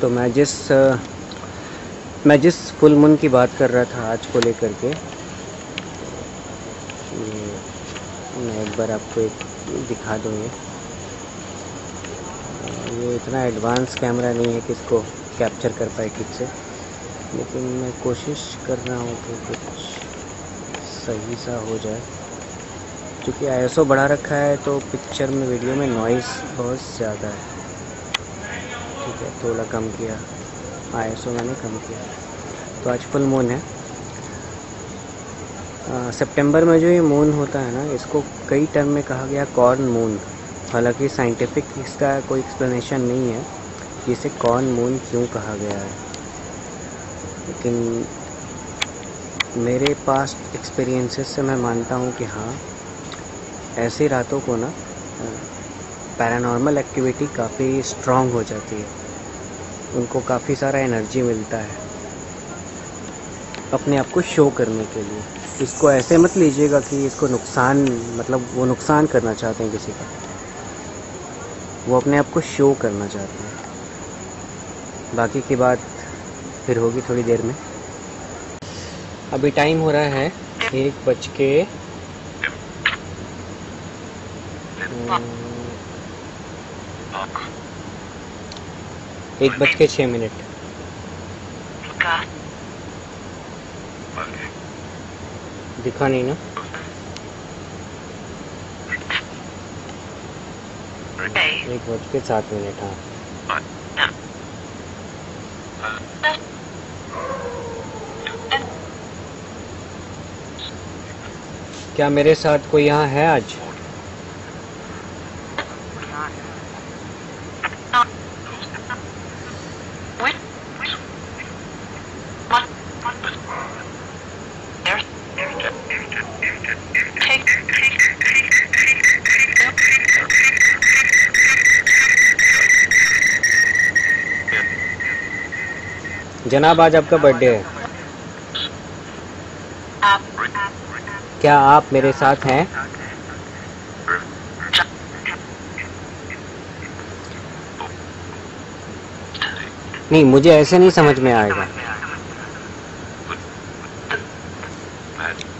तो मैं जिस फुल मून की बात कर रहा था आज को लेकर के, मैं एक बार आपको एक दिखा दूँ। ये इतना एडवांस कैमरा नहीं है कि इसको कैप्चर कर पाए ठीक से, लेकिन मैं कोशिश कर रहा हूँ कि कुछ सही सा हो जाए। क्योंकि ISO बढ़ा रखा है तो पिक्चर में, वीडियो में नॉइज़ बहुत ज़्यादा है। ठीक है, थोड़ा कम किया, ISO मैंने कम किया। तो आज फुल मून है। सितंबर में जो ये मून होता है ना, इसको कई टर्म में कहा गया कॉर्न मून। हालांकि साइंटिफिक इसका कोई एक्सप्लेनेशन नहीं है कि इसे कॉर्न मून क्यों कहा गया है, लेकिन मेरे पास्ट एक्सपीरियंसेस से मैं मानता हूँ कि हाँ, ऐसी रातों को ना पैरानॉर्मल एक्टिविटी काफ़ी स्ट्रॉन्ग हो जाती है। उनको काफ़ी सारा एनर्जी मिलता है अपने आप को शो करने के लिए। इसको ऐसे मत लीजिएगा कि इसको नुकसान, मतलब वो नुकसान करना चाहते हैं किसी का, वो अपने आप को शो करना चाहते हैं। बाकी की बात फिर होगी थोड़ी देर में। अभी टाइम हो रहा है 1:06 दिखा नहीं ना? 1:07। हाँ, क्या मेरे साथ कोई यहाँ है आज? जनाब, आज आपका बर्थडे है, क्या आप मेरे साथ हैं? नहीं, मुझे ऐसे नहीं समझ में आएगा।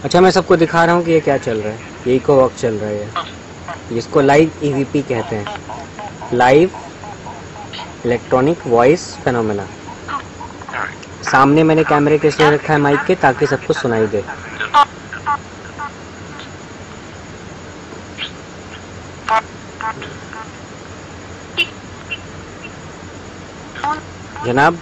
अच्छा, मैं सबको दिखा रहा हूँ कि ये क्या चल रहा है। ये इको वॉक चल रहा है, जिसको लाइव EVP कहते हैं, लाइव इलेक्ट्रॉनिक वॉइस फेनोमेना। सामने मैंने कैमरे के इसलिए रखा है माइक के, ताकि सबको सुनाई दे। जनाब,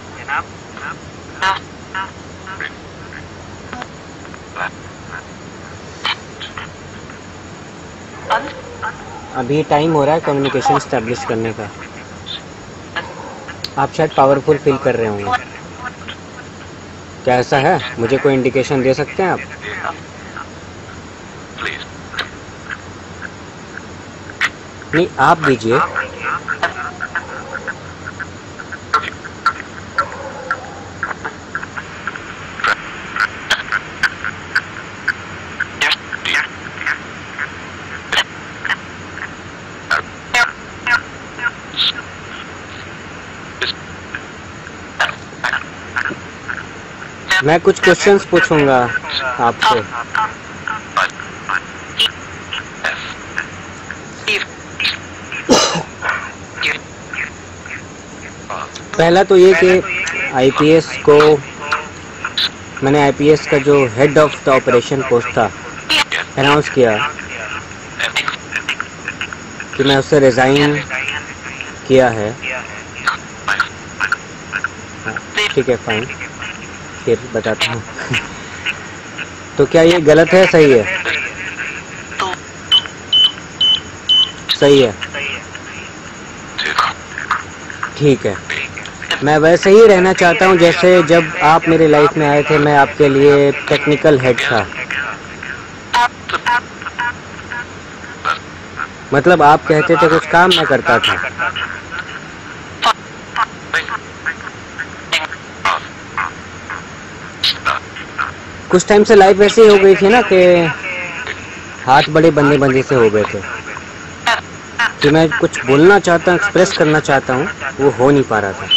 अभी टाइम हो रहा है कम्युनिकेशन एस्टेब्लिश करने का। आप शायद पावरफुल फील कर रहे होंगे। क्या ऐसा है? मुझे कोई इंडिकेशन दे सकते हैं आप? नहीं, आप दीजिए। मैं कुछ क्वेश्चंस पूछूंगा आपसे। पहला तो ये कि IPS को, मैंने IPS का जो head of the operation post था अनाउंस किया कि मैं उससे रिज़ाइन किया है। ठीक है, फाइन, फिर बताता हूँ। तो क्या ये गलत है, सही है? सही है, ठीक है। मैं वैसे ही रहना चाहता हूँ जैसे जब आप मेरी लाइफ में आए थे, मैं आपके लिए टेक्निकल हेड था। मतलब आप कहते थे कुछ काम, मैं करता था। कुछ टाइम से लाइफ ऐसी हो गई थी ना कि हाथ बड़े बंदे बंदे से हो गए थे कि मैं कुछ बोलना चाहता हूँ, एक्सप्रेस करना चाहता हूँ, वो हो नहीं पा रहा था।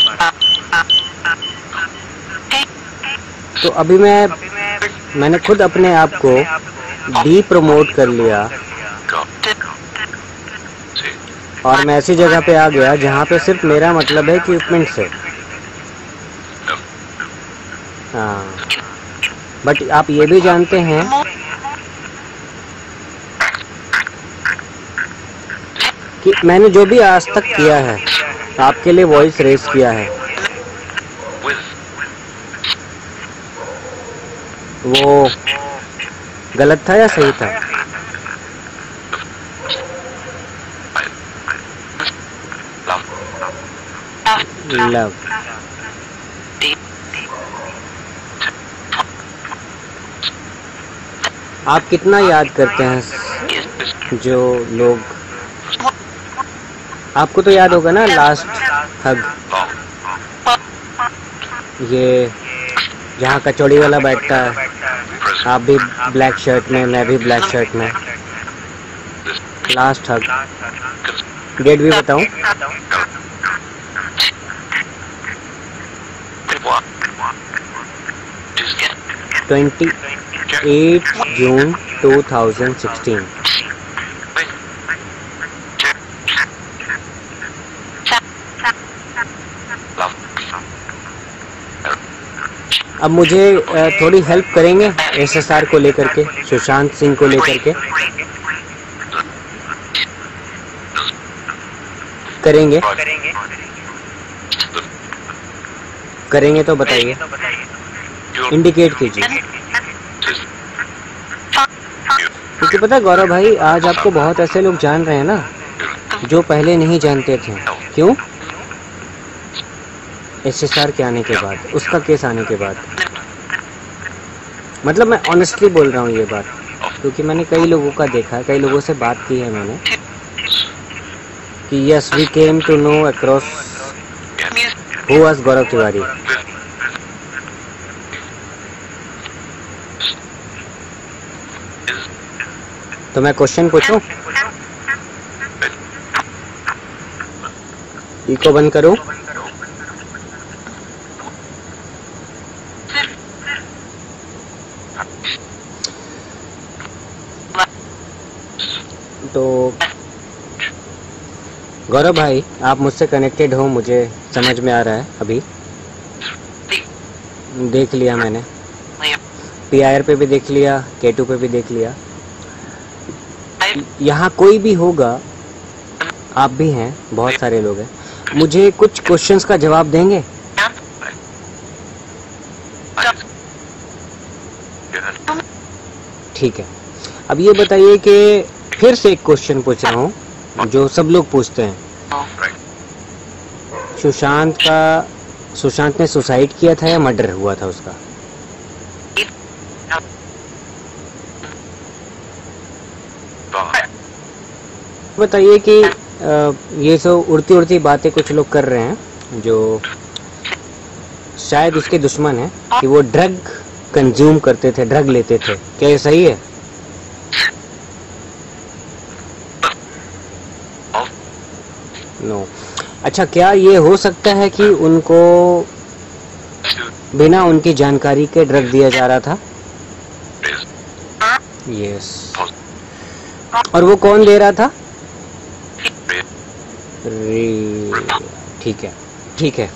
तो अभी मैंने खुद अपने आप को डी प्रमोट कर लिया और मैं ऐसी जगह पे आ गया जहाँ पे सिर्फ मेरा मतलब है इक्विपमेंट से। हाँ, बट आप ये भी जानते हैं कि मैंने जो भी आज तक किया है आपके लिए वॉइस रेस किया है, वो गलत था या सही था? लव। आप कितना याद करते हैं जो लोग, आपको तो याद होगा ना लास्ट हग, ये जहाँ कचौड़ी वाला बैठता है, आप भी ब्लैक शर्ट में, मैं भी ब्लैक शर्ट में, लास्ट हग। डेट भी बताऊं? 28 जून 2016। अब मुझे थोड़ी हेल्प करेंगे एसएसआर को लेकर के, सुशांत सिंह को लेकर के? करेंगे तो बताइए, इंडिकेट कीजिए। क्योंकि पता है गौरव भाई, आज आपको बहुत ऐसे लोग जान रहे हैं ना जो पहले नहीं जानते थे। क्यों? एसएसआर के आने के बाद, उसका केस आने के बाद। मतलब मैं ऑनेस्टली बोल रहा हूँ ये बात, क्योंकि मैंने कई लोगों का देखा, कई लोगों से बात की है मैंने कि yes we came to know across who was Gaurav Tiwari. तो मैं क्वेश्चन पूछूं? इको बंद करूं? तो गौरव भाई, आप मुझसे कनेक्टेड हो, मुझे समझ में आ रहा है। अभी देख लिया मैंने, पीआईआर पे भी देख लिया, K2 पे भी देख लिया। यहाँ कोई भी होगा, आप भी हैं, बहुत सारे लोग हैं। मुझे कुछ क्वेश्चंस का जवाब देंगे? ठीक है। अब ये बताइए कि फिर से एक क्वेश्चन पूछ रहा हूँ जो सब लोग पूछते हैं। सुशांत ने सुसाइड किया था या मर्डर हुआ था उसका? बताइए कि ये सब उड़ती उड़ती बातें कुछ लोग कर रहे हैं जो शायद उसके दुश्मन है कि वो ड्रग कंज्यूम करते थे, ड्रग लेते थे। क्या ये सही है? नो। अच्छा, क्या ये हो सकता है कि उनको बिना उनकी जानकारी के ड्रग दिया जा रहा था? यस। और वो कौन दे रहा था? ठीक है।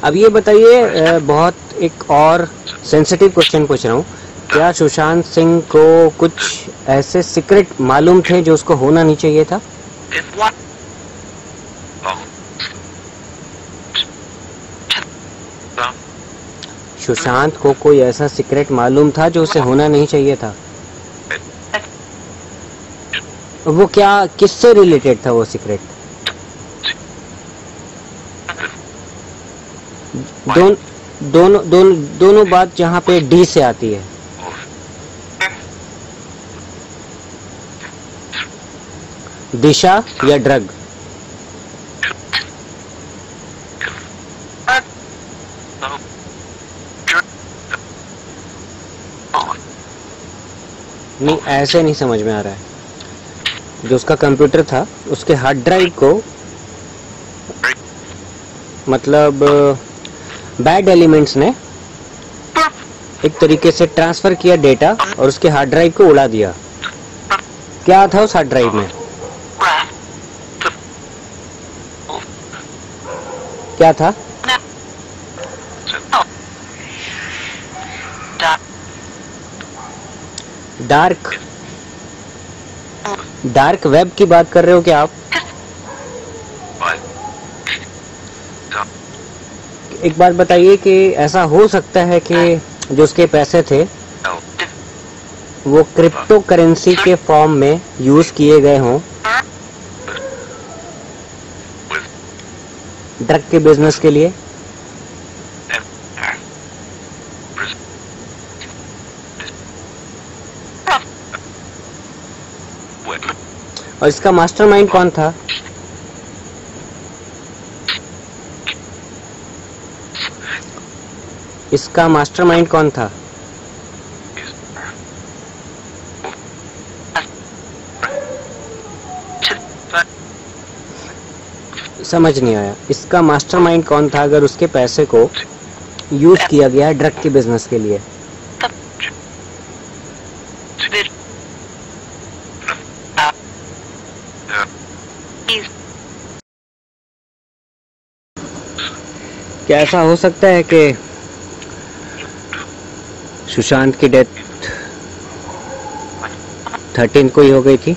अब ये बताइए, बहुत एक और सेंसिटिव क्वेश्चन पूछ रहा हूँ। क्या सुशांत सिंह को कुछ ऐसे सीक्रेट मालूम थे जो उसको होना नहीं चाहिए था? सुशांत को कोई ऐसा सीक्रेट मालूम था जो उसे होना नहीं चाहिए था? वो क्या, किससे रिलेटेड था वो सीक्रेट? दोनों बात जहाँ पे डी से आती है। दिशा या ड्रग? नहीं, ऐसे नहीं समझ में आ रहा है। जो उसका कंप्यूटर था, उसके हार्ड ड्राइव को मतलब बैड एलिमेंट्स ने एक तरीके से ट्रांसफर किया डेटा और उसके हार्ड ड्राइव को उड़ा दिया। क्या था उस हार्ड ड्राइव में? क्या था? डार्क वेब की बात कर रहे हो क्या आप? एक बात बताइए कि ऐसा हो सकता है कि जो उसके पैसे थे वो क्रिप्टो करेंसी के फॉर्म में यूज किए गए हों ड्रग के बिजनेस के लिए? और इसका मास्टरमाइंड कौन था? इसका मास्टरमाइंड कौन था? समझ नहीं आया। इसका मास्टरमाइंड कौन था अगर उसके पैसे को यूज किया गया ड्रग के बिजनेस के लिए? क्या ऐसा हो सकता है कि सुशांत की डेथ 13 को ही हो गई थी?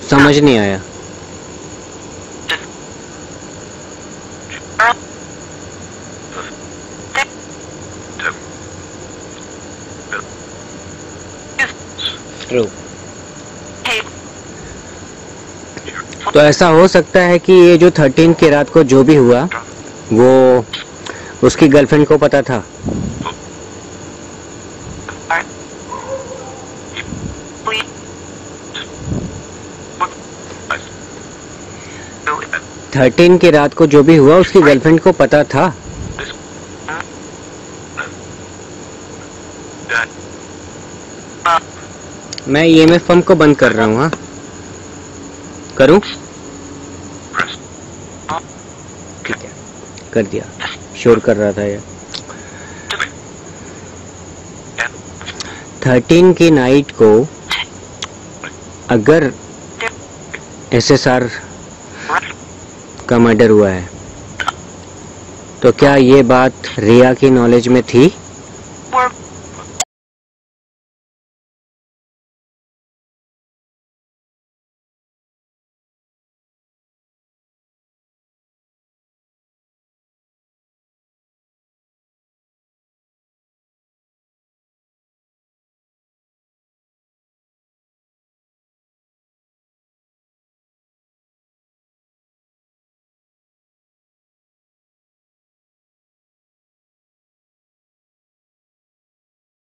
समझ नहीं आया। ट्रू। तो ऐसा हो सकता है कि ये जो 13 की रात को जो भी हुआ वो उसकी गर्लफ्रेंड को पता था। थर्टीन की रात को जो भी हुआ उसकी गर्लफ्रेंड को पता था। मैं ईएमएफ पंप को बंद कर रहा हूँ। हाँ, करूँ? ठीक है, कर दिया। शोर कर रहा था ये। 13 की नाइट को अगर एसएसआर का मर्डर हुआ है तो क्या ये बात रिया की नॉलेज में थी?